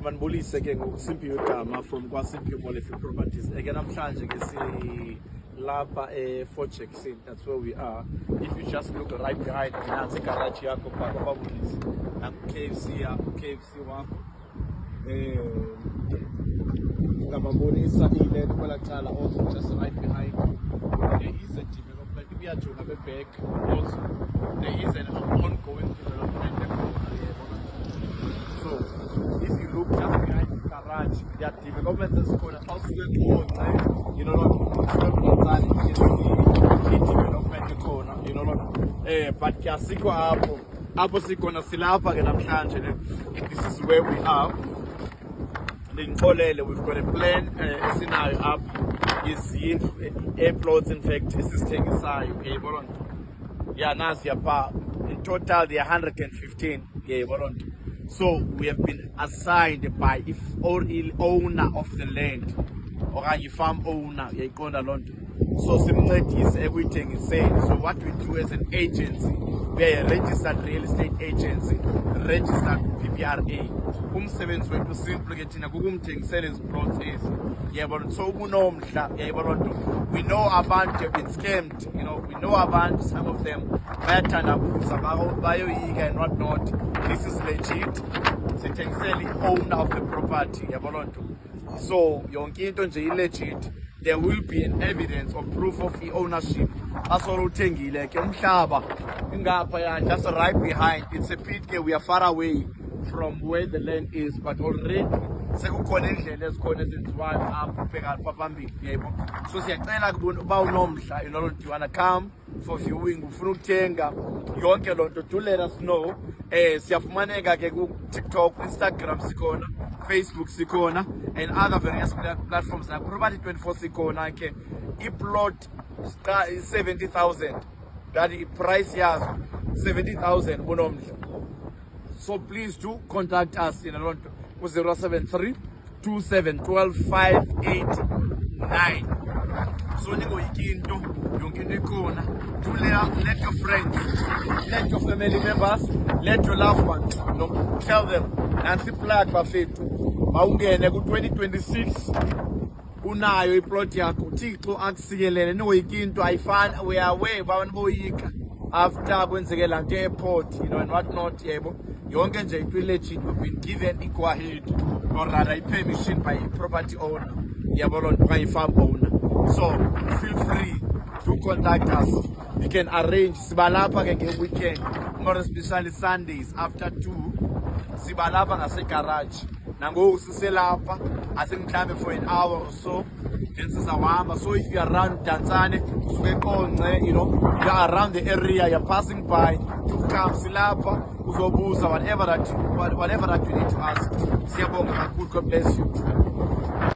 Manibulise ke ngokuSimphiwe igama from kwaSimphiwe Molefe Properties. Ke namhlanje ke silapha Fort Jackson. That's where we are. If you just look right behind, nansi garage yakho pha babulisi. Naku KFC wakho. Ngababonisa ile kwelacala also just right behind. There is a development. If you are to have a back also, there is an ongoing development. So if you look just behind the garage, there are developments that's going to also you know what, you can see the development corner, you know what, but kiasiko hapo sikona silapa ke namhlanje. This is where we are. We've got a plan esinayo up is airplots. In fact isisithengisayo yayibona. Yeah, nasi yapha in total there are 115 yayibona. So we have been assigned by owner of the land or a farm owner yayiqonda lonto. So simncedise everything is saying. So what we do as an agency, we are a registered real estate agency, registered PPRA. Umsebenzi wethu simple ke thina kukumthengisela iziplots ezi. Yabona, so kunomhla yayibona. We know abantu have been scammed, you know, we know abantu, some of them bayathandabuza bayoyika and what not. This is legit. Sithengisela owner of the property yabona. So yonke into nje legit. There will be an evidence or proof of the ownership. That's all uthengile ke umhlaba ingapha ya just right behind. It's a pit ke we are far away from where the land is, but already sekukhona indlela ezikhona ezenziwayo apha phakathi phambili yebo. So siyacela uba unomhla, you know, you wanna come for viewing, ufuna ukuthenga yonke lonto, do let us know. Siyafumaneka ke ku TikTok, Instagram sikona, Facebook sikona, and other various platforms like Property 24 sikona ke. I-plot is 70,000. That the price yes 70,000 unomhla. So please do contact us in around 073 2712 589. So you let your friends, let your family members, let your loved ones, you know, tell them. Nansi plug bafethu bawungene ku 2026 unayo iplot yakho uThixo akusikelele niwoyikinto ayifani. We are aware babantu boyika after kwenzeke la nto airport, you know, and what not yebo. Yonke nje into legit. We've been given equal ahead or rather a permission by a property owner yabona by farm owner. So feel free to contact us. We can arrange sibalapha ke weekend, more especially Sundays after 2 sibalapha ngase garage. Nangoku siselapha asimhlambe for an hour or so. Then sizawahamba. So if you are around Tanzania, usuke Konce, you know, you are around the area, you're passing by, you come silapha uzobuza whatever that you need to ask. Siyabonga kakhulu. God bless you.